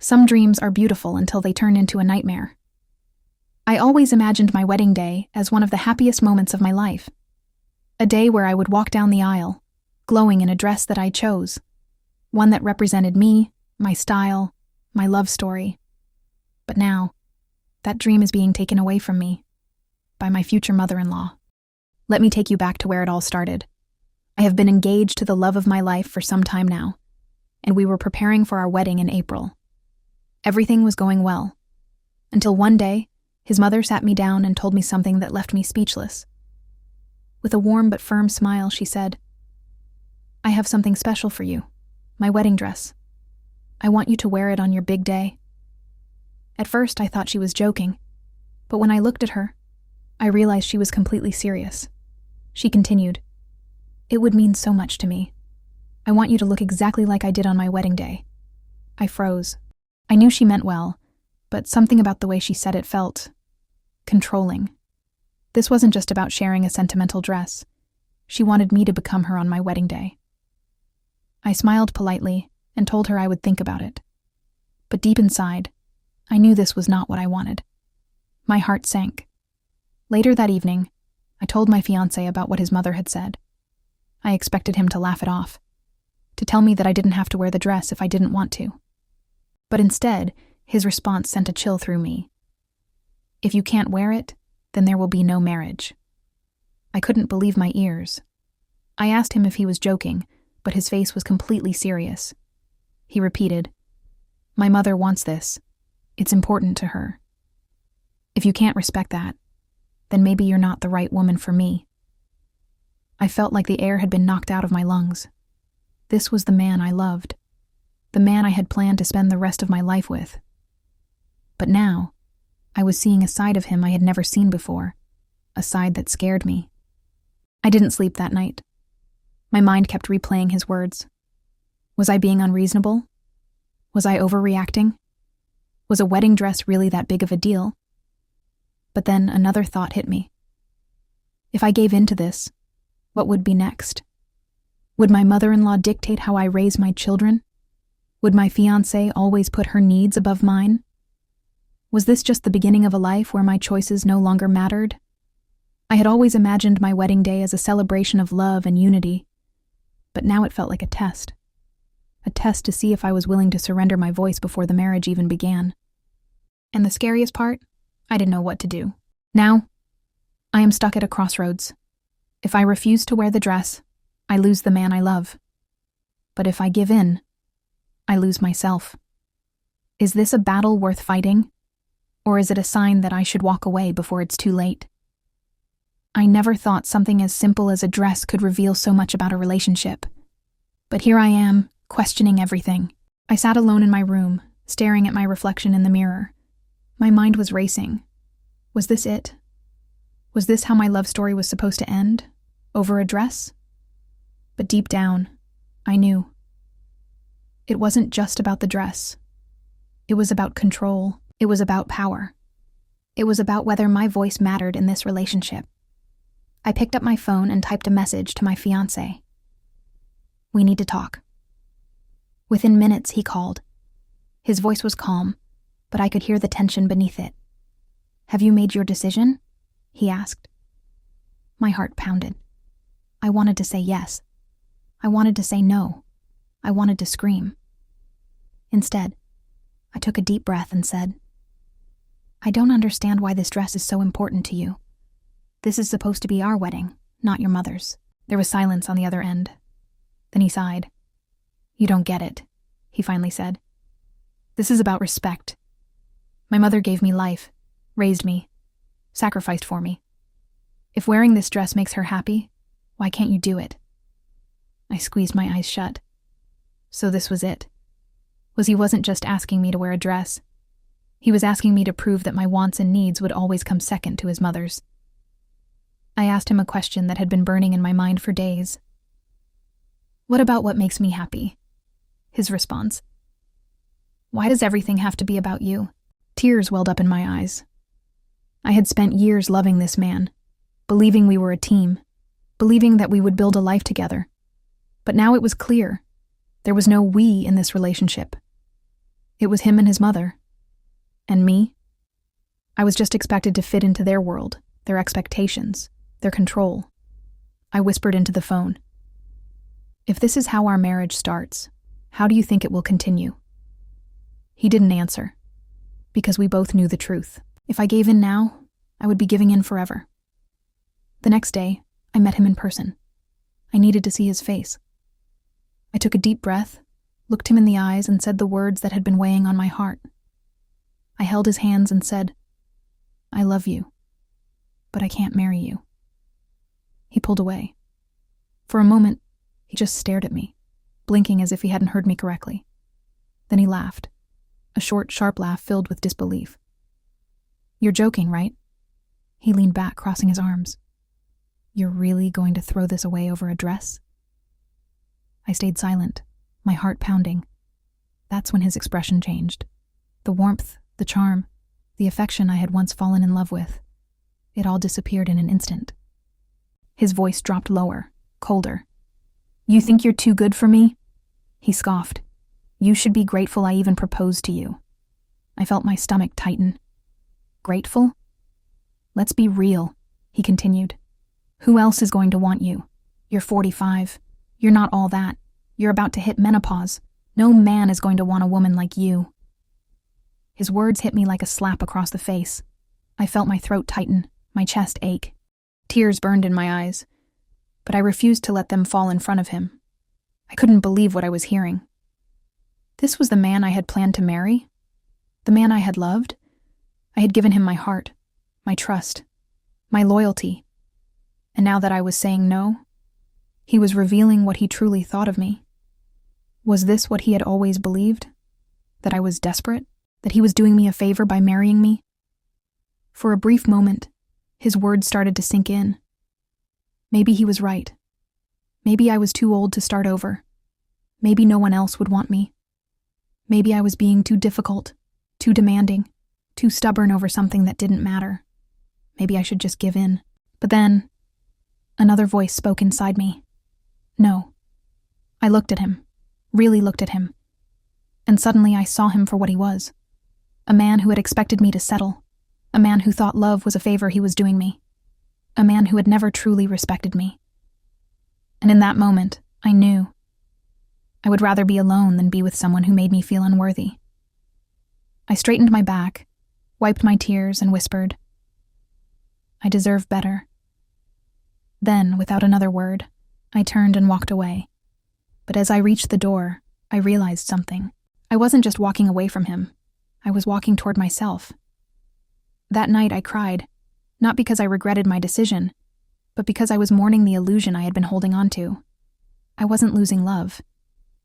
Some dreams are beautiful until they turn into a nightmare. I always imagined my wedding day as one of the happiest moments of my life. A day where I would walk down the aisle, glowing in a dress that I chose, one that represented me, my style, my love story. But now, that dream is being taken away from me by my future mother-in-law. Let me take you back to where it all started. I have been engaged to the love of my life for some time now, and we were preparing for our wedding in April. Everything was going well, until one day, his mother sat me down and told me something that left me speechless. With a warm but firm smile, she said, "I have something special for you, my wedding dress. I want you to wear it on your big day." At first, I thought she was joking, but when I looked at her, I realized she was completely serious. She continued, "It would mean so much to me. I want you to look exactly like I did on my wedding day." I froze. I knew she meant well, but something about the way she said it felt controlling. This wasn't just about sharing a sentimental dress. She wanted me to become her on my wedding day. I smiled politely and told her I would think about it. But deep inside, I knew this was not what I wanted. My heart sank. Later that evening, I told my fiancé about what his mother had said. I expected him to laugh it off, to tell me that I didn't have to wear the dress if I didn't want to. But instead, his response sent a chill through me. "If you can't wear it, then there will be no marriage." I couldn't believe my ears. I asked him if he was joking, but his face was completely serious. He repeated, "My mother wants this. It's important to her. If you can't respect that, then maybe you're not the right woman for me." I felt like the air had been knocked out of my lungs. This was the man I loved, the man I had planned to spend the rest of my life with. But now, I was seeing a side of him I had never seen before, a side that scared me. I didn't sleep that night. My mind kept replaying his words. Was I being unreasonable? Was I overreacting? Was a wedding dress really that big of a deal? But then another thought hit me. If I gave in to this, what would be next? Would my mother-in-law dictate how I raise my children? Would my fiancé always put her needs above mine? Was this just the beginning of a life where my choices no longer mattered? I had always imagined my wedding day as a celebration of love and unity, but now it felt like a test to see if I was willing to surrender my voice before the marriage even began. And the scariest part, I didn't know what to do. Now, I am stuck at a crossroads. If I refuse to wear the dress, I lose the man I love. But if I give in, I lose myself. Is this a battle worth fighting? Or is it a sign that I should walk away before it's too late? I never thought something as simple as a dress could reveal so much about a relationship. But here I am, questioning everything. I sat alone in my room, staring at my reflection in the mirror. My mind was racing. Was this it? Was this how my love story was supposed to end? Over a dress? But deep down, I knew. It wasn't just about the dress. It was about control. It was about power. It was about whether my voice mattered in this relationship. I picked up my phone and typed a message to my fiancé. "We need to talk." Within minutes, he called. His voice was calm, but I could hear the tension beneath it. "Have you made your decision?" he asked. My heart pounded. I wanted to say yes. I wanted to say no. I wanted to scream. Instead, I took a deep breath and said, "I don't understand why this dress is so important to you. This is supposed to be our wedding, not your mother's." There was silence on the other end. Then he sighed. "You don't get it," he finally said. "This is about respect. My mother gave me life, raised me, sacrificed for me. If wearing this dress makes her happy, why can't you do it?" I squeezed my eyes shut. So this was it. He wasn't just asking me to wear a dress. He was asking me to prove that my wants and needs would always come second to his mother's. I asked him a question that had been burning in my mind for days. "What about what makes me happy?" His response. "Why does everything have to be about you?" Tears welled up in my eyes. I had spent years loving this man, believing we were a team, believing that we would build a life together. But now it was clear. There was no we in this relationship. It was him and his mother. And me? I was just expected to fit into their world, their expectations, their control. I whispered into the phone. If this is how our marriage starts, how do you think it will continue? He didn't answer, because we both knew the truth. If I gave in now, I would be giving in forever. The next day, I met him in person. I needed to see his face. I took a deep breath, looked him in the eyes, and said the words that had been weighing on my heart. I held his hands and said, I love you, but I can't marry you. He pulled away. For a moment, he just stared at me, blinking as if he hadn't heard me correctly. Then he laughed, a short, sharp laugh filled with disbelief. You're joking, right? He leaned back, crossing his arms. You're really going to throw this away over a dress? I stayed silent, my heart pounding. That's when his expression changed. The warmth, the charm, the affection I had once fallen in love with. It all disappeared in an instant. His voice dropped lower, colder. You think you're too good for me? He scoffed. You should be grateful I even proposed to you. I felt my stomach tighten. Grateful? Let's be real, he continued. Who else is going to want you? You're 45. You're not all that. You're about to hit menopause. No man is going to want a woman like you. His words hit me like a slap across the face. I felt my throat tighten, my chest ache. Tears burned in my eyes, but I refused to let them fall in front of him. I couldn't believe what I was hearing. This was the man I had planned to marry? The man I had loved? I had given him my heart, my trust, my loyalty. And now that I was saying no, he was revealing what he truly thought of me. Was this what he had always believed? That I was desperate? That he was doing me a favor by marrying me? For a brief moment, his words started to sink in. Maybe he was right. Maybe I was too old to start over. Maybe no one else would want me. Maybe I was being too difficult, too demanding, too stubborn over something that didn't matter. Maybe I should just give in. But then, another voice spoke inside me. No. I looked at him, really looked at him, and suddenly I saw him for what he was. A man who had expected me to settle, a man who thought love was a favor he was doing me, a man who had never truly respected me. And in that moment, I knew I would rather be alone than be with someone who made me feel unworthy. I straightened my back, wiped my tears, and whispered, I deserve better. Then, without another word, I turned and walked away. But as I reached the door, I realized something. I wasn't just walking away from him. I was walking toward myself. That night I cried, not because I regretted my decision, but because I was mourning the illusion I had been holding on to. I wasn't losing love.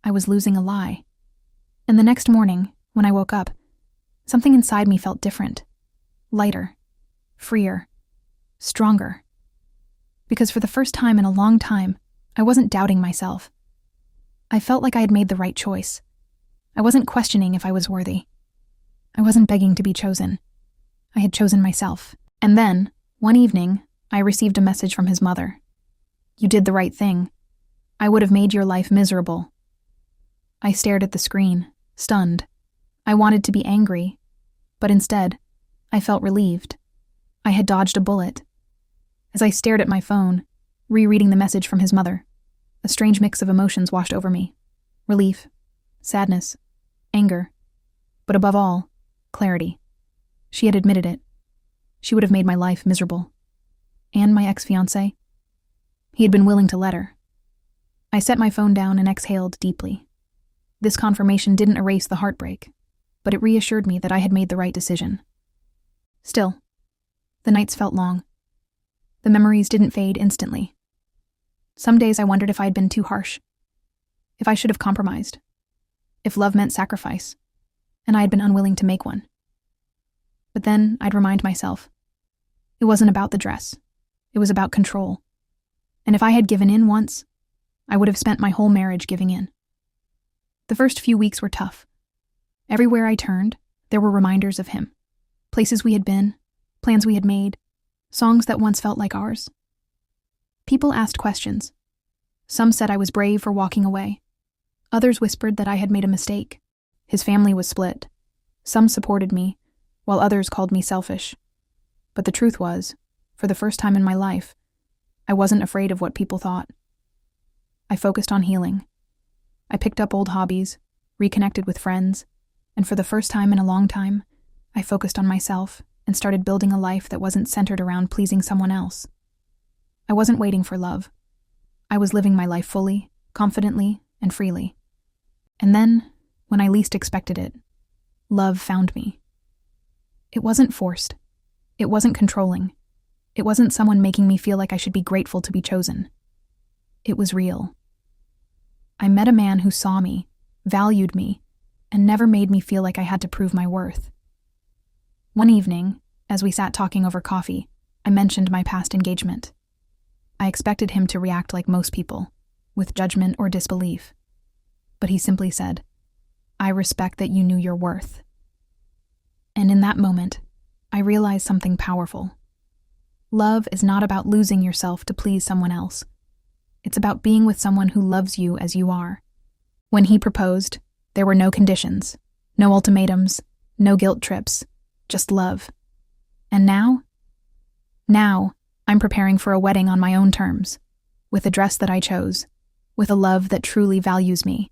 I was losing a lie. And the next morning, when I woke up, something inside me felt different. Lighter, freer, stronger. Because for the first time in a long time, I wasn't doubting myself. I felt like I had made the right choice. I wasn't questioning if I was worthy. I wasn't begging to be chosen. I had chosen myself. And then, one evening, I received a message from his mother. You did the right thing. I would have made your life miserable. I stared at the screen, stunned. I wanted to be angry, but instead, I felt relieved. I had dodged a bullet. As I stared at my phone, rereading the message from his mother, a strange mix of emotions washed over me. Relief, sadness, anger, but above all, clarity. She had admitted it. She would have made my life miserable. And my ex-fiancé? He had been willing to let her. I set my phone down and exhaled deeply. This confirmation didn't erase the heartbreak, but it reassured me that I had made the right decision. Still, the nights felt long. The memories didn't fade instantly. Some days I wondered if I had been too harsh, if I should have compromised, if love meant sacrifice, and I had been unwilling to make one. But then I'd remind myself, it wasn't about the dress, it was about control. And if I had given in once, I would have spent my whole marriage giving in. The first few weeks were tough. Everywhere I turned, there were reminders of him. Places we had been, plans we had made, songs that once felt like ours. People asked questions. Some said I was brave for walking away. Others whispered that I had made a mistake. His family was split. Some supported me, while others called me selfish. But the truth was, for the first time in my life, I wasn't afraid of what people thought. I focused on healing. I picked up old hobbies, reconnected with friends, and for the first time in a long time, I focused on myself and started building a life that wasn't centered around pleasing someone else. I wasn't waiting for love. I was living my life fully, confidently, and freely. And then, when I least expected it, love found me. It wasn't forced. It wasn't controlling. It wasn't someone making me feel like I should be grateful to be chosen. It was real. I met a man who saw me, valued me, and never made me feel like I had to prove my worth. One evening, as we sat talking over coffee, I mentioned my past engagement. I expected him to react like most people, with judgment or disbelief. But he simply said, "I respect that you knew your worth." And in that moment, I realized something powerful. Love is not about losing yourself to please someone else. It's about being with someone who loves you as you are. When he proposed, there were no conditions, no ultimatums, no guilt trips, just love. And now? Now, I'm preparing for a wedding on my own terms, with a dress that I chose, with a love that truly values me.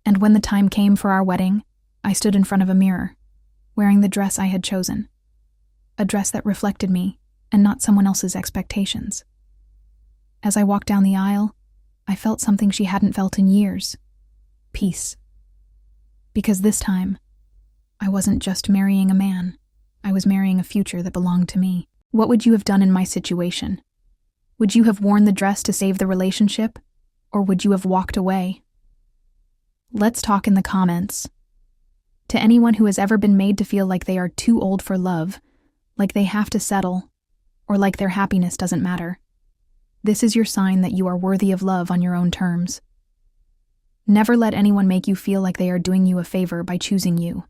And when the time came for our wedding, I stood in front of a mirror, wearing the dress I had chosen. A dress that reflected me, and not someone else's expectations. As I walked down the aisle, I felt something she hadn't felt in years. Peace. Because this time, I wasn't just marrying a man, I was marrying a future that belonged to me. What would you have done in my situation? Would you have worn the dress to save the relationship, or would you have walked away? Let's talk in the comments. To anyone who has ever been made to feel like they are too old for love, like they have to settle, or like their happiness doesn't matter, this is your sign that you are worthy of love on your own terms. Never let anyone make you feel like they are doing you a favor by choosing you.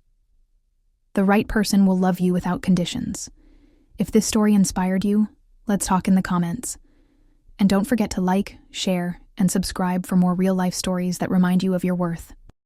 The right person will love you without conditions. If this story inspired you, let's talk in the comments. And don't forget to like, share, and subscribe for more real-life stories that remind you of your worth.